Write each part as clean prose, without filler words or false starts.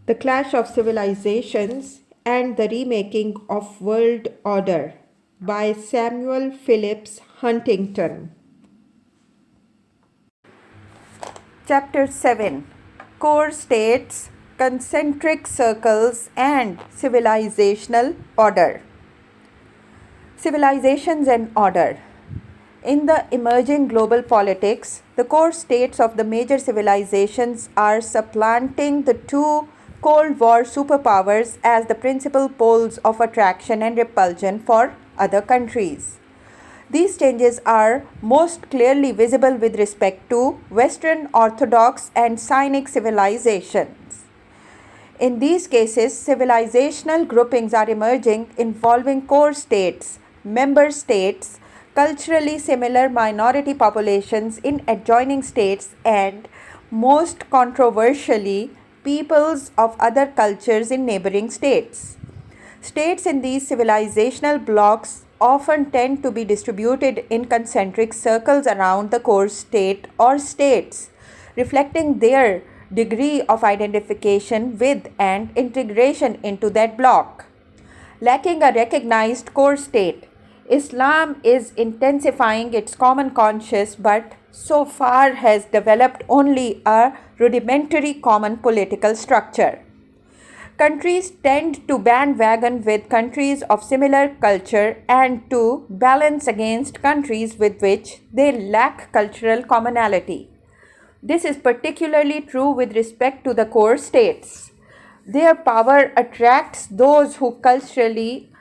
The Clash of Civilizations and the Remaking of World Order by Samuel Phillips Huntington. Chapter 7 Core States, Concentric Circles, and Civilizational Order. Civilizations and Order. In the emerging global politics, the core states of the major civilizations are supplanting the two Cold War superpowers as the principal poles of attraction and repulsion for other countries. These changes are most clearly visible with respect to Western Orthodox and Sinic civilizations. In these cases, civilizational groupings are emerging involving core states, member states, culturally similar minority populations in adjoining states, and, most controversially, peoples of other cultures in neighboring states. States in these civilizational blocks often tend to be distributed in concentric circles around the core state or states, reflecting their degree of identification with and integration into that block. Lacking a recognized core state, Islam is intensifying its common conscience but so far has developed only a rudimentary common political structure. Countries tend to bandwagon with countries of similar culture and to balance against countries with which they lack cultural commonality. This is particularly true with respect to the core states. Their power attracts those who culturally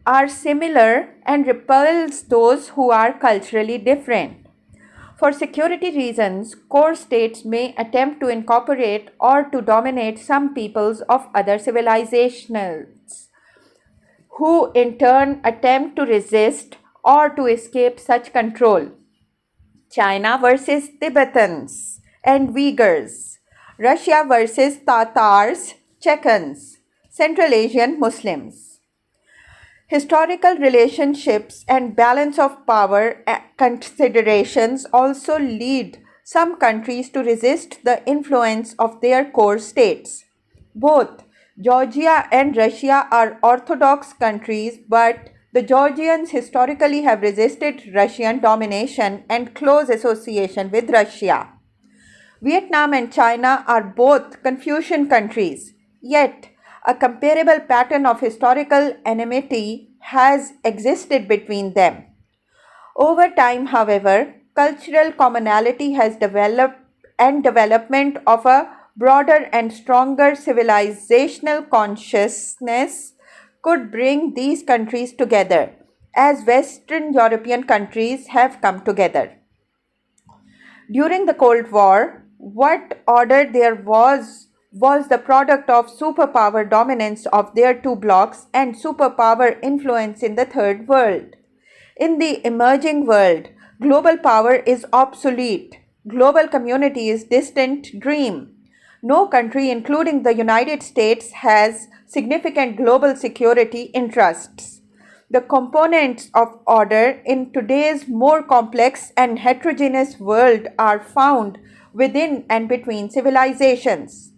are similar and repels those who are culturally different. For security reasons, core states may attempt to incorporate or to dominate some peoples of other civilizations, who in turn attempt to resist or to escape such control. China versus Tibetans and Uyghurs, Russia versus Tatars, Chechens, Central Asian Muslims. Historical relationships and balance of power considerations also lead some countries to resist the influence of their core states. Both Georgia and Russia are Orthodox countries, but the Georgians historically have resisted Russian domination and close association with Russia. Vietnam and China are both Confucian countries, yet a comparable pattern of historical enmity has existed between them. Over time, however, cultural commonality has developed and development of a broader and stronger civilizational consciousness could bring these countries together, as Western European countries have come together. During the Cold War, what order there was the product of superpower dominance of their two blocs and superpower influence in the third world. In the emerging world, global power is obsolete. Global community is distant dream. No country, including the United States, has significant global security interests. The components of order in today's more complex and heterogeneous world are found within and between civilizations.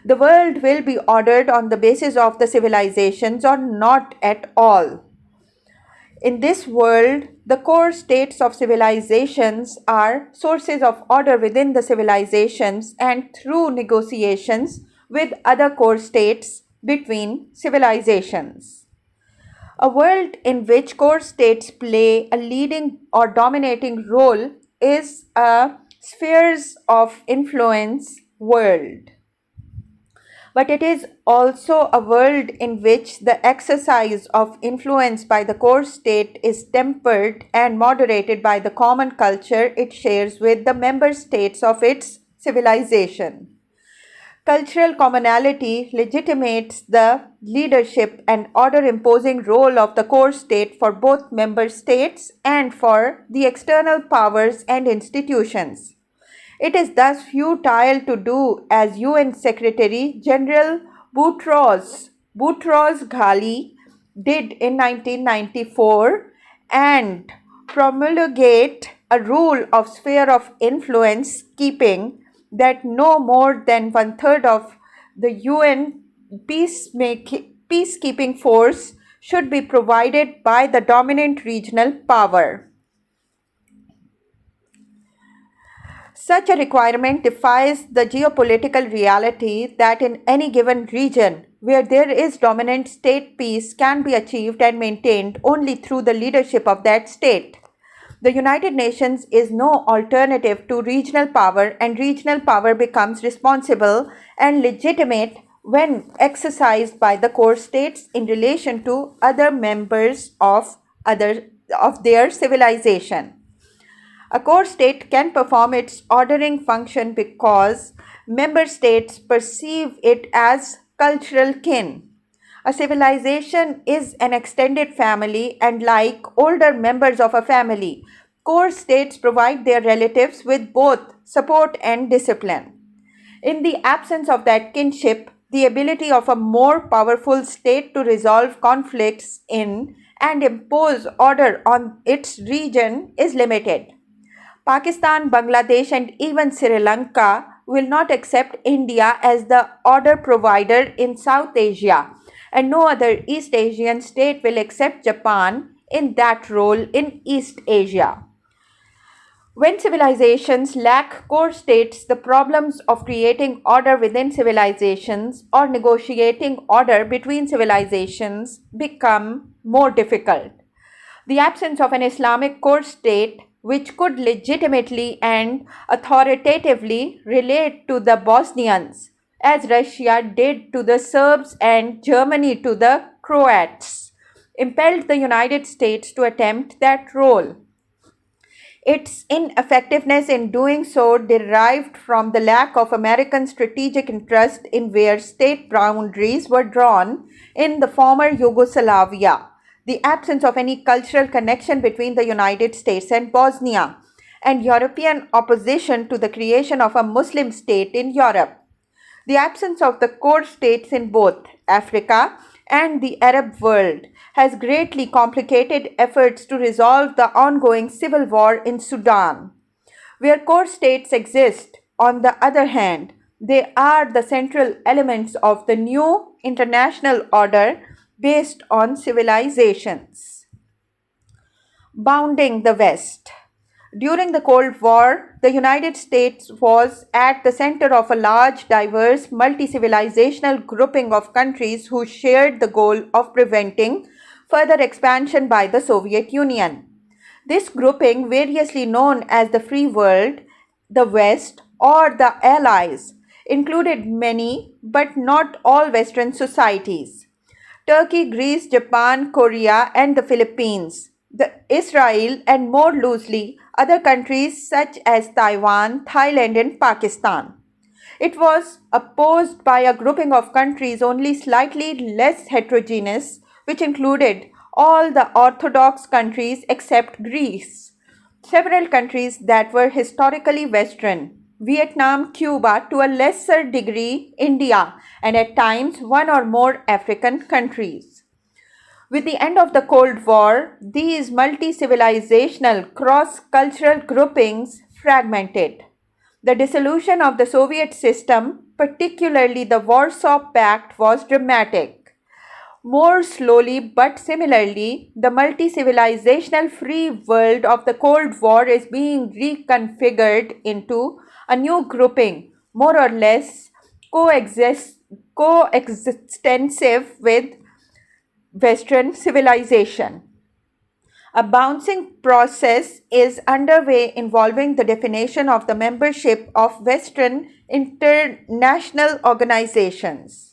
The world will be ordered on the basis of the civilizations or not at all. In this world, the core states of civilizations are sources of order within the civilizations and through negotiations with other core states between civilizations. A world in which core states play a leading or dominating role is a spheres of influence world. But it is also a world in which the exercise of influence by the core state is tempered and moderated by the common culture it shares with the member states of its civilization. Cultural commonality legitimates the leadership and order imposing role of the core state for both member states and for the external powers and institutions. It is thus futile to do as UN Secretary General Boutros Ghali did in 1994 and promulgate a rule of sphere of influence keeping that no more than one third of The UN peacekeeping force should be provided by the dominant regional power. Such a requirement defies the geopolitical reality that in any given region where there is dominant state, peace can be achieved and maintained only through the leadership of that state. The United Nations is no alternative to regional power, and regional power becomes responsible and legitimate when exercised by the core states in relation to other members of their civilization. A core state can perform its ordering function because member states perceive it as cultural kin. A civilization is an extended family, and like older members of a family, core states provide their relatives with both support and discipline. In the absence of that kinship, the ability of a more powerful state to resolve conflicts in and impose order on its region is limited. Pakistan, Bangladesh, and even Sri Lanka will not accept India as the order provider in South Asia, and no other East Asian state will accept Japan in that role in East Asia. When civilizations lack core states, the problems of creating order within civilizations or negotiating order between civilizations become more difficult. The absence of an Islamic core state which could legitimately and authoritatively relate to the Bosnians, as Russia did to the Serbs and Germany to the Croats, impelled the United States to attempt that role. Its ineffectiveness in doing so derived from the lack of American strategic interest in where state boundaries were drawn in the former Yugoslavia, the absence of any cultural connection between the United States and Bosnia, and European opposition to the creation of a Muslim state in Europe. The absence of the core states in both Africa and the Arab world has greatly complicated efforts to resolve the ongoing civil war in Sudan. Where core states exist, on the other hand, they are the central elements of the new international order based on civilizations. Bounding the West. During the Cold War, the United States was at the center of a large, diverse, multi civilizational grouping of countries who shared the goal of preventing further expansion by the Soviet Union. This grouping, variously known as the Free World, the West, or the Allies, included many but not all Western societies: Turkey, Greece, Japan, Korea, and the Philippines, Israel, and more loosely, other countries such as Taiwan, Thailand, and Pakistan. It was opposed by a grouping of countries only slightly less heterogeneous, which included all the Orthodox countries except Greece, several countries that were historically Western, Vietnam, Cuba, to a lesser degree India, and at times one or more African countries. With the end of the Cold War, these multi-civilizational cross-cultural groupings fragmented. The dissolution of the Soviet system, particularly the Warsaw Pact, was dramatic. More slowly but similarly, the multi-civilizational free world of the Cold War is being reconfigured into a new grouping, more or less coextensive with Western civilization. A bouncing process is underway involving the definition of the membership of Western international organizations.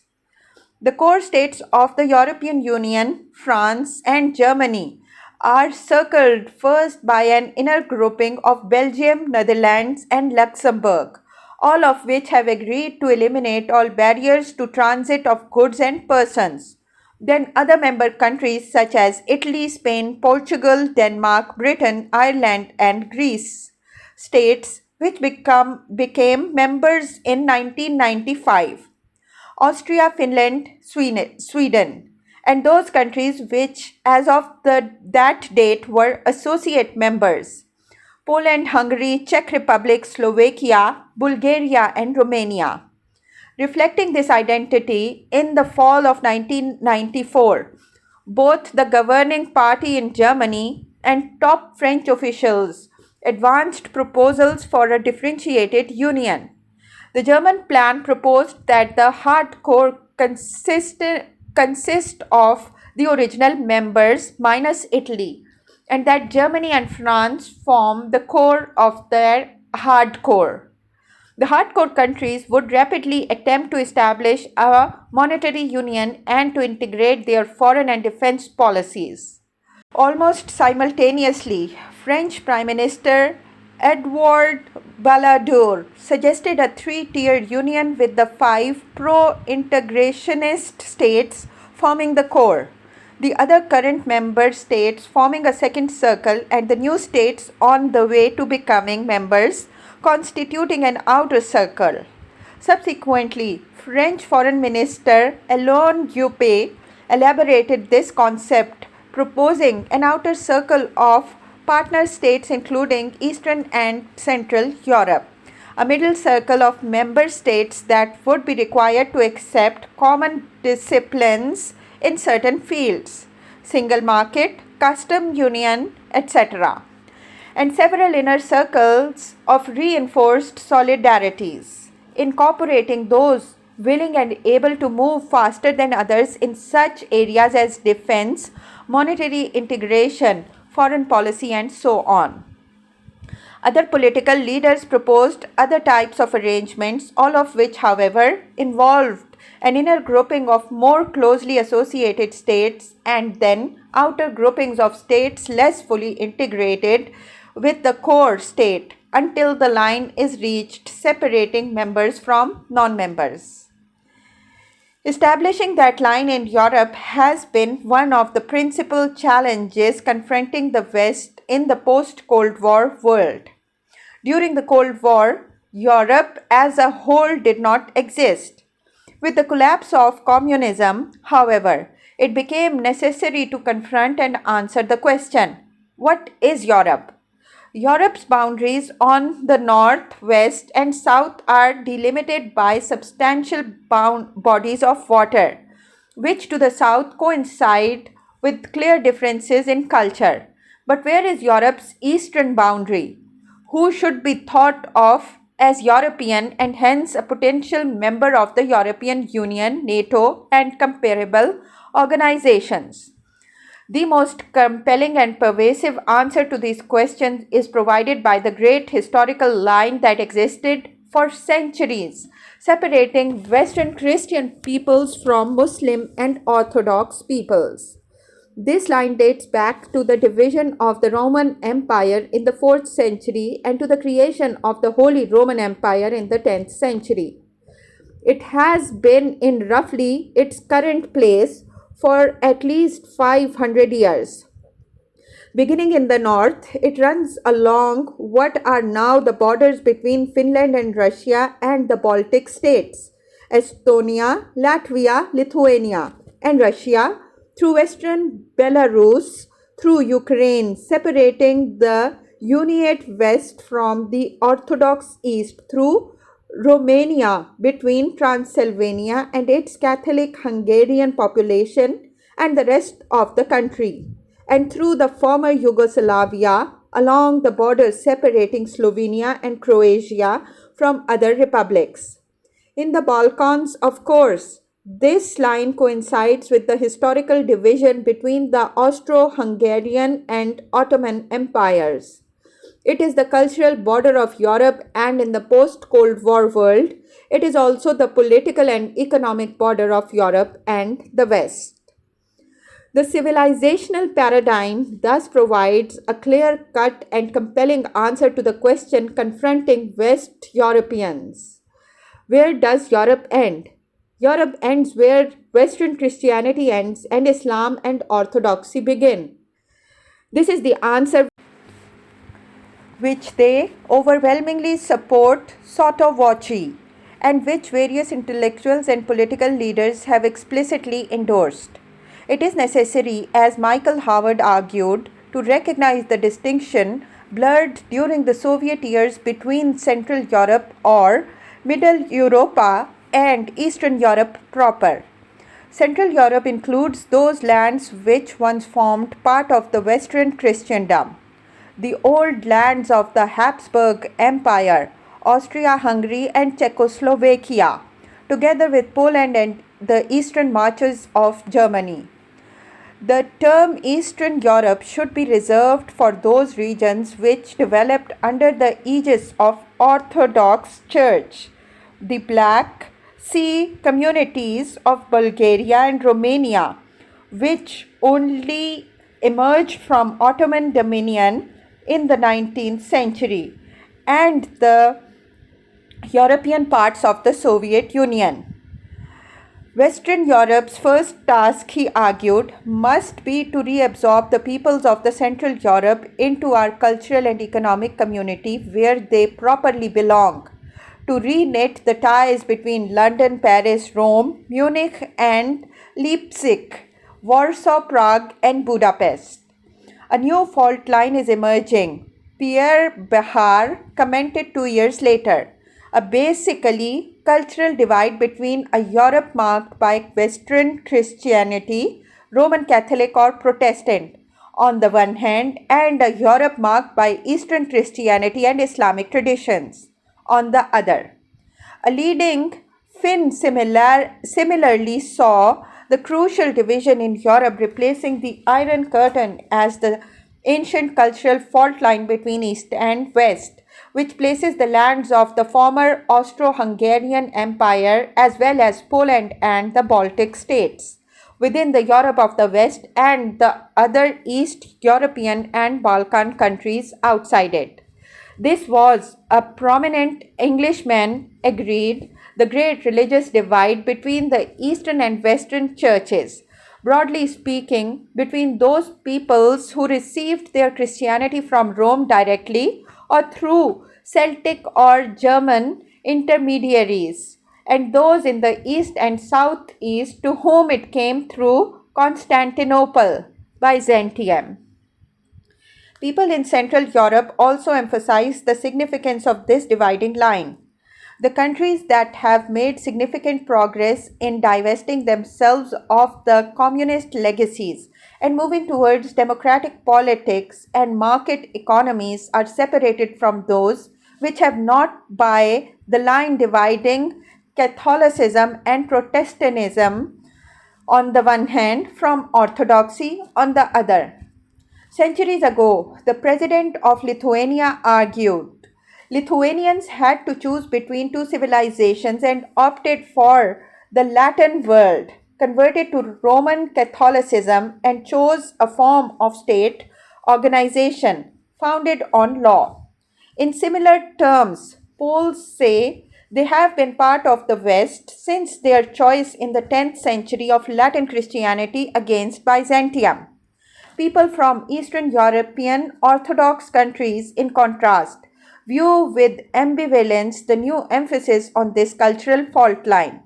The core states of the European Union, France, and Germany are circled first by an inner grouping of Belgium, Netherlands, and Luxembourg, all of which have agreed to eliminate all barriers to transit of goods and persons. Then other member countries such as Italy, Spain, Portugal, Denmark, Britain, Ireland, and Greece, states which became members in 1995. Austria, Finland, Sweden, and those countries which as of that date were associate members: Poland, Hungary, Czech Republic, Slovakia, Bulgaria, and Romania. Reflecting this identity, in the fall of 1994, both the governing party in Germany and top French officials advanced proposals for a differentiated union. The German plan proposed that the hardcore consist of the original members minus Italy, and that Germany and France form the core of their hardcore. The hardcore countries would rapidly attempt to establish a monetary union and to integrate their foreign and defense policies. Almost simultaneously, French Prime Minister Edouard Balladur suggested a three-tier union with the five pro-integrationist states forming the core, the other current member states forming a second circle, and the new states on the way to becoming members constituting an outer circle. Subsequently, French Foreign Minister Alain Juppé elaborated this concept, proposing an outer circle of partner states including Eastern and Central Europe, a middle circle of member states that would be required to accept common disciplines in certain fields, single market, custom union, etc., and several inner circles of reinforced solidarities, incorporating those willing and able to move faster than others in such areas as defense, monetary integration, foreign policy, and so on. Other political leaders proposed other types of arrangements, all of which, however, involved an inner grouping of more closely associated states and then outer groupings of states less fully integrated with the core state until the line is reached separating members from non-members. Establishing that line in Europe has been one of the principal challenges confronting the West in the post-Cold War world. During the Cold War, Europe as a whole did not exist. With the collapse of communism, however, it became necessary to confront and answer the question, what is Europe? Europe's boundaries on the north, west, and south are delimited by substantial bodies of water, which to the south coincide with clear differences in culture. But where is Europe's eastern boundary? Who should be thought of as European and hence a potential member of the European Union, NATO, and comparable organizations? The most compelling and pervasive answer to these questions is provided by the great historical line that existed for centuries, separating Western Christian peoples from Muslim and Orthodox peoples. This line dates back to the division of the Roman Empire in the 4th century and to the creation of the Holy Roman Empire in the 10th century. It has been in roughly its current place for at least 500 years. Beginning in the north, it runs along what are now the borders between Finland and Russia and the Baltic states, Estonia, Latvia, Lithuania, and Russia, through western Belarus, through Ukraine, separating the Uniate West from the Orthodox East, through Romania, between Transylvania and its Catholic Hungarian population and the rest of the country, and through the former Yugoslavia, along the border separating Slovenia and Croatia from other republics. In the Balkans, of course, this line coincides with the historical division between the Austro-Hungarian and Ottoman empires. It is the cultural border of Europe, and in the post-Cold War world, it is also the political and economic border of Europe and the West. The civilizational paradigm thus provides a clear-cut and compelling answer to the question confronting West Europeans. Where does Europe end? Europe ends where Western Christianity ends and Islam and Orthodoxy begin. This is the answer which they overwhelmingly support sotto voce, and which various intellectuals and political leaders have explicitly endorsed. It is necessary, as Michael Howard argued, to recognize the distinction blurred during the Soviet years between Central Europe or Middle Europa and Eastern Europe proper. Central Europe includes those lands which once formed part of the Western Christendom. The old lands of the Habsburg Empire, Austria-Hungary and Czechoslovakia, together with Poland and the eastern marches of Germany. The term Eastern Europe should be reserved for those regions which developed under the aegis of Orthodox Church. The Black Sea communities of Bulgaria and Romania, which only emerged from Ottoman dominion in the 19th century, and the European parts of the Soviet Union. Western Europe's first task, he argued, must be to reabsorb the peoples of the Central Europe into our cultural and economic community where they properly belong, to reknit the ties between London, Paris, Rome, Munich and Leipzig, Warsaw, Prague and Budapest. A new fault line is emerging, Pierre Behar commented 2 years later. A basically cultural divide between a Europe marked by Western Christianity, Roman Catholic or Protestant, on the one hand, and a Europe marked by Eastern Christianity and Islamic traditions, on the other. A leading Finn similarly saw the crucial division in Europe replacing the Iron Curtain as the ancient cultural fault line between East and West, which places the lands of the former Austro-Hungarian Empire as well as Poland and the Baltic states within the Europe of the West and the other East European and Balkan countries outside it. This was, a prominent Englishman agreed, the great religious divide between the Eastern and Western churches, broadly speaking, between those peoples who received their Christianity from Rome directly or through Celtic or German intermediaries, and those in the east and southeast to whom it came through Constantinople, Byzantium. People in Central Europe also emphasize the significance of this dividing line. The countries that have made significant progress in divesting themselves of the communist legacies and moving towards democratic politics and market economies are separated from those which have not, by the line dividing Catholicism and Protestantism on the one hand from Orthodoxy on the other. Centuries ago, the president of Lithuania argued Lithuanians had to choose between two civilizations and opted for the Latin world, converted to Roman Catholicism, and chose a form of state organization founded on law. In similar terms, Poles say they have been part of the West since their choice in the 10th century of Latin Christianity against Byzantium. People from Eastern European Orthodox countries, in contrast, view with ambivalence the new emphasis on this cultural fault line.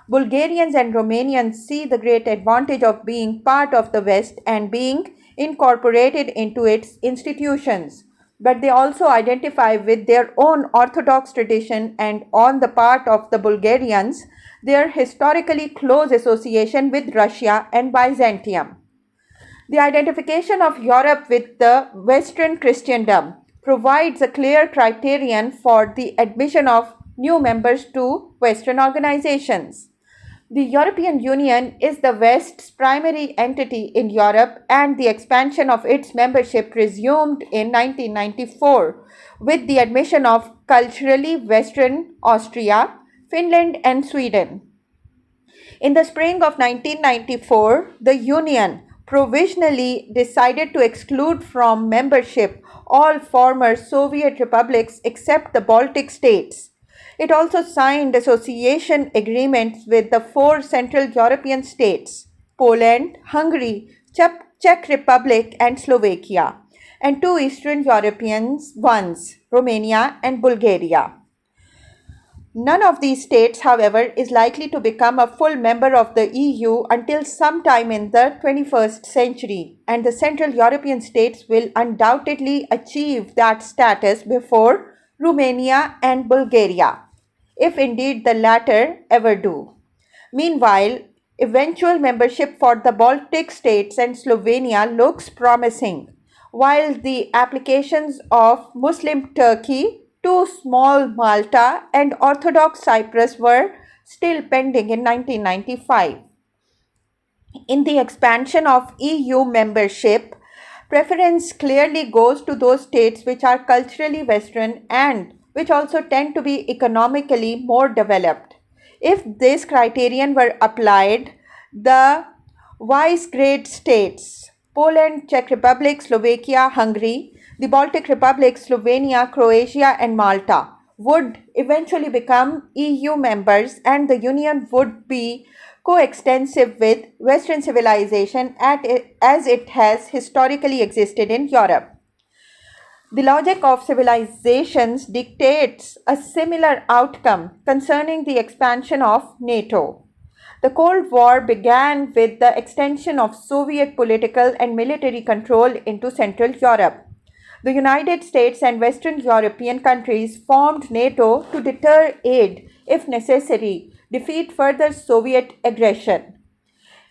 Bulgarians and Romanians see the great advantage of being part of the West and being incorporated into its institutions, but they also identify with their own Orthodox tradition and, on the part of the Bulgarians, their historically close association with Russia and Byzantium. The identification of Europe with the Western Christendom provides a clear criterion for the admission of new members to Western organizations. The European Union is the West's primary entity in Europe, and the expansion of its membership resumed in 1994 with the admission of culturally Western Austria, Finland, and Sweden. In the spring of 1994, the Union provisionally decided to exclude from membership all former Soviet republics except the Baltic states. It also signed association agreements with the 4 Central European states, Poland, Hungary, Czech Republic and Slovakia, and 2 Eastern European ones, Romania and Bulgaria. None of these states, however, is likely to become a full member of the EU until sometime in the 21st century, and the Central European states will undoubtedly achieve that status before Romania and Bulgaria. if indeed the latter ever do. Meanwhile, eventual membership for the Baltic states and Slovenia looks promising, while the applications of Muslim Turkey to small Malta and Orthodox Cyprus were still pending in 1995. In the expansion of EU membership, preference clearly goes to those states which are culturally Western and which also tend to be economically more developed. If this criterion were applied, the Visegrad states, Poland, Czech Republic, Slovakia, Hungary, the Baltic Republic, Slovenia, Croatia, and Malta, would eventually become EU members, and the Union would be coextensive with Western civilization as it has historically existed in Europe. The logic of civilizations dictates a similar outcome concerning the expansion of NATO. The Cold War began with the extension of Soviet political and military control into Central Europe. The United States and Western European countries formed NATO to deter aid, if necessary, defeat further Soviet aggression.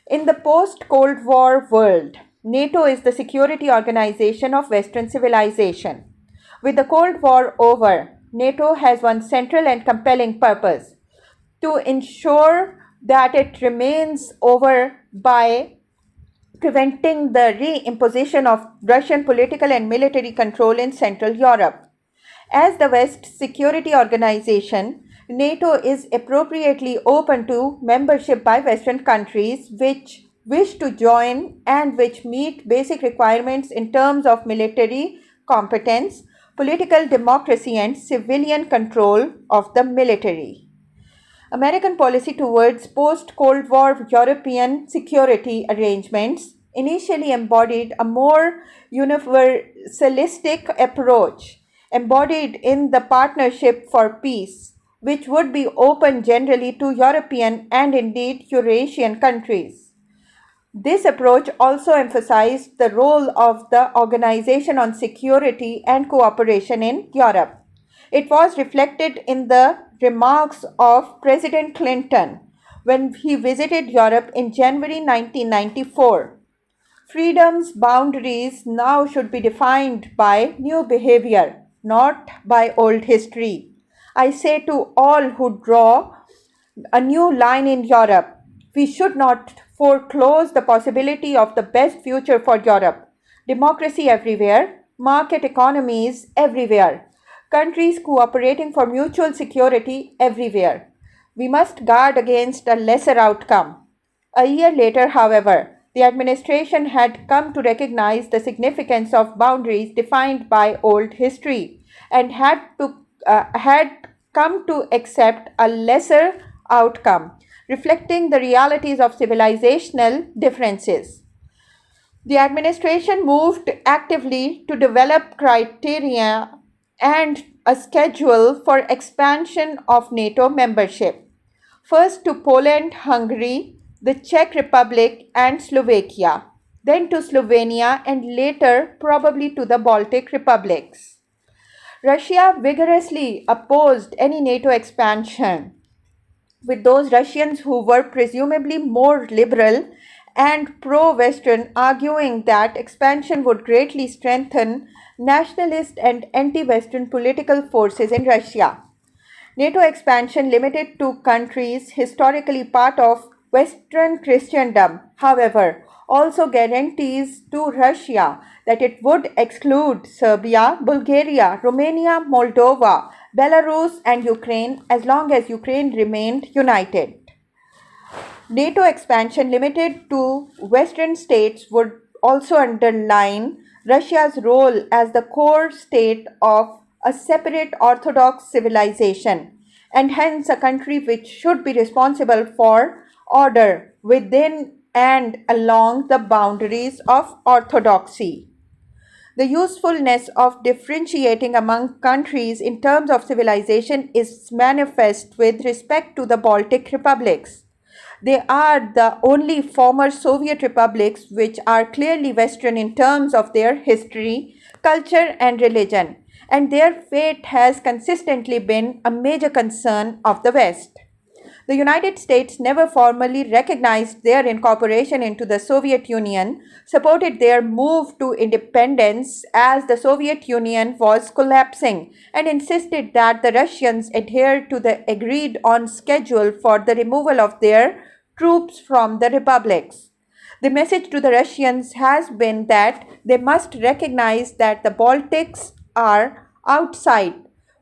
In the post-Cold War world, NATO is the security organization of Western civilization. With the Cold War over, NATO has one central and compelling purpose: to ensure that it remains over by preventing the reimposition of Russian political and military control in Central Europe. As the West Security Organization, NATO is appropriately open to membership by Western countries which wish to join and which meet basic requirements in terms of military competence, political democracy, and civilian control of the military. American policy towards post-Cold War European security arrangements initially embodied a more universalistic approach, embodied in the Partnership for Peace, which would be open generally to European and indeed Eurasian countries. This approach also emphasized the role of the Organization on Security and Cooperation in Europe. It was reflected in the remarks of President Clinton when he visited Europe in January 1994. Freedom's boundaries now should be defined by new behavior, not by old history. I say to all who draw a new line in Europe, we should not foreclose the possibility of the best future for Europe. Democracy everywhere, market economies everywhere, countries cooperating for mutual security everywhere. We must guard against a lesser outcome. A year later, however, the administration had come to recognize the significance of boundaries defined by old history and had come to accept a lesser outcome, reflecting the realities of civilizational differences. The administration moved actively to develop criteria and a schedule for expansion of NATO membership. First to Poland, Hungary, the Czech Republic, and Slovakia, then to Slovenia, and later probably to the Baltic republics. Russia vigorously opposed any NATO expansion, with those Russians who were presumably more liberal and pro-Western arguing that expansion would greatly strengthen nationalist and anti-Western political forces in Russia. NATO expansion limited to countries historically part of Western Christendom, however, also guarantees to Russia that it would exclude Serbia, Bulgaria, Romania, Moldova, Belarus, and Ukraine as long as Ukraine remained united. NATO expansion limited to Western states would also underline Russia's role as the core state of a separate Orthodox civilization, and hence a country which should be responsible for order within and along the boundaries of orthodoxy. The usefulness of differentiating among countries in terms of civilization is manifest with respect to the Baltic republics. They are the only former Soviet republics which are clearly Western in terms of their history, culture, and religion, and their fate has consistently been a major concern of the West. The United States never formally recognized their incorporation into the Soviet Union, supported their move to independence as the Soviet Union was collapsing, and insisted that the Russians adhere to the agreed on schedule for the removal of their troops from the republics. The message to the Russians has been that they must recognize that the Baltics are outside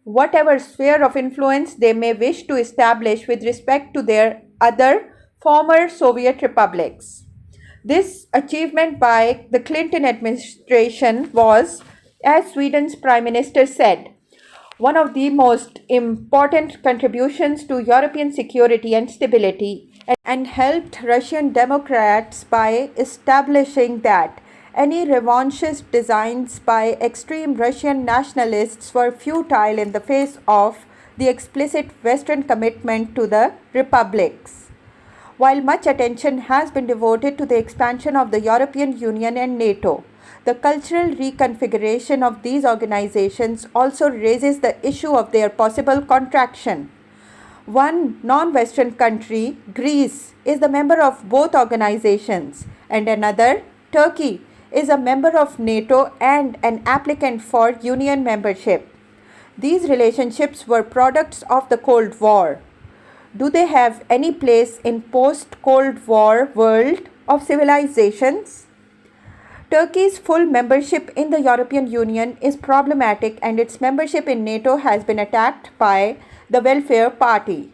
whatever sphere of influence they may wish to establish with respect to their other former Soviet republics. This achievement by the Clinton administration was, as Sweden's Prime Minister said, one of the most important contributions to European security and stability, and helped Russian Democrats by establishing that any revanchist designs by extreme Russian nationalists were futile in the face of the explicit Western commitment to the republics. While much attention has been devoted to the expansion of the European Union and NATO, the cultural reconfiguration of these organizations also raises the issue of their possible contraction. One non Western country, Greece, is the member of both organizations, and another, Turkey, is a member of NATO and an applicant for Union membership. These relationships were products of the Cold War. Do they have any place in post-Cold War world of civilizations? Turkey's full membership in the European Union is problematic, and its membership in NATO has been attacked by the Welfare Party.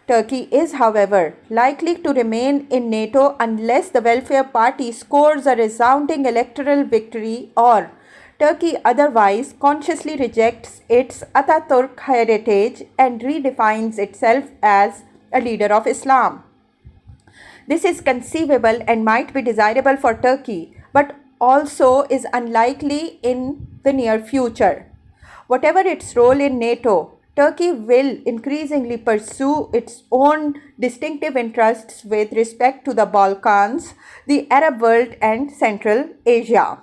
Turkey is, however, likely to remain in NATO unless the Welfare Party scores a resounding electoral victory, or Turkey otherwise consciously rejects its Ataturk heritage and redefines itself as a leader of Islam. This is conceivable and might be desirable for Turkey, but also is unlikely in the near future. Whatever its role in NATO, Turkey will increasingly pursue its own distinctive interests with respect to the Balkans, the Arab world, and Central Asia.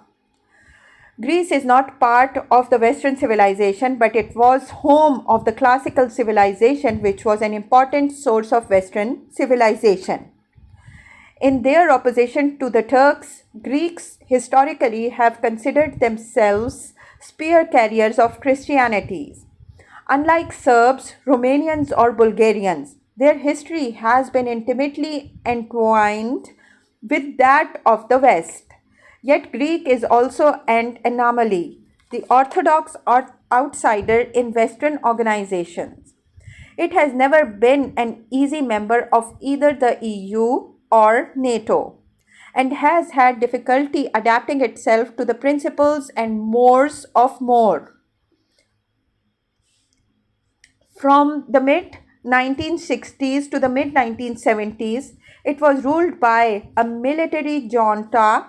Greece is not part of the Western civilization, but it was home of the classical civilization, which was an important source of Western civilization. In their opposition to the Turks, Greeks historically have considered themselves spear carriers of Christianity. Unlike Serbs, Romanians, or Bulgarians, their history has been intimately entwined with that of the West. Yet Greek is also an anomaly, the orthodox outsider in Western organizations. It has never been an easy member of either the EU or NATO, and has had difficulty adapting itself to the principles and mores of more. From the mid 1960s to the mid 1970s, it was ruled by a military junta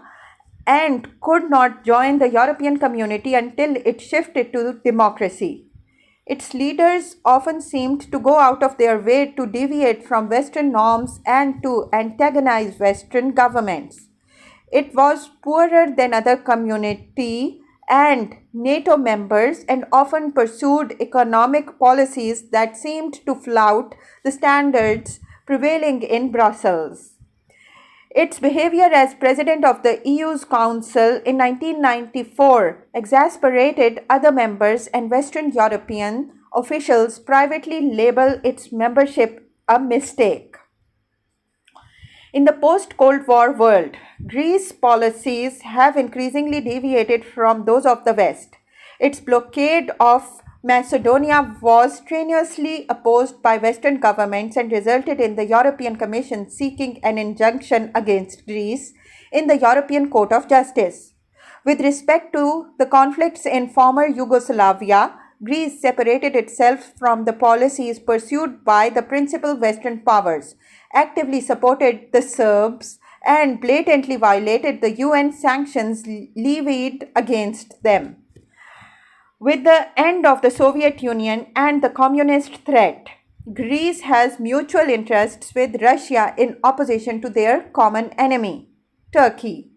and could not join the European community until it shifted to democracy. Its leaders often seemed to go out of their way to deviate from Western norms and to antagonize Western governments. It was poorer than other community and NATO members, and often pursued economic policies that seemed to flout the standards prevailing in Brussels. Its behavior as president of the EU's Council in 1994 exasperated other members, and Western European officials privately label its membership a mistake. In the post-Cold War world, Greece's policies have increasingly deviated from those of the West. Its blockade of Macedonia was strenuously opposed by Western governments and resulted in the European Commission seeking an injunction against Greece in the European Court of Justice. With respect to the conflicts in former Yugoslavia, Greece separated itself from the policies pursued by the principal Western powers, actively supported the Serbs, and blatantly violated the UN sanctions levied against them. With the end of the Soviet Union and the communist threat, Greece has mutual interests with Russia in opposition to their common enemy, Turkey.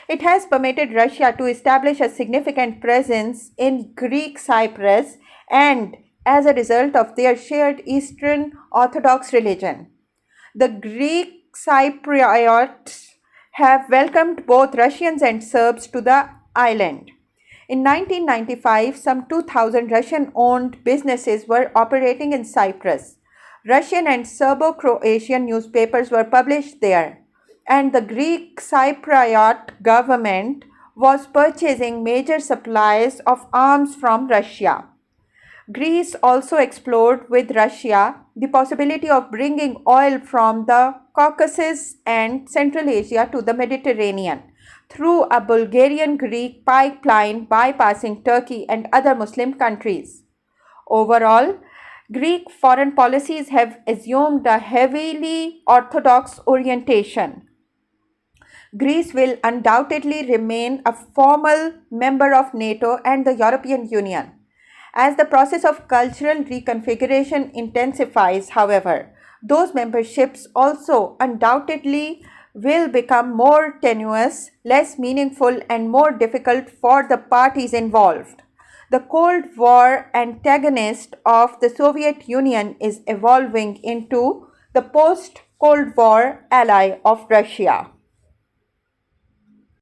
It has permitted Russia to establish a significant presence in Greek Cyprus and as a result of their shared Eastern Orthodox religion. The Greek Cypriots have welcomed both Russians and Serbs to the island. In 1995, some 2,000 Russian owned businesses were operating in Cyprus. Russian and Serbo Croatian newspapers were published there, and the Greek Cypriot government was purchasing major supplies of arms from Russia. Greece also explored with Russia the possibility of bringing oil from the Caucasus and Central Asia to the Mediterranean through a Bulgarian Greek pipeline bypassing Turkey and other Muslim countries. Overall, Greek foreign policies have assumed a heavily orthodox orientation. Greece will undoubtedly remain a formal member of NATO and the European Union. As the process of cultural reconfiguration intensifies, however, those memberships also undoubtedly will become more tenuous, less meaningful, and more difficult for the parties involved. The Cold War antagonist of the Soviet Union is evolving into the post Cold War ally of Russia.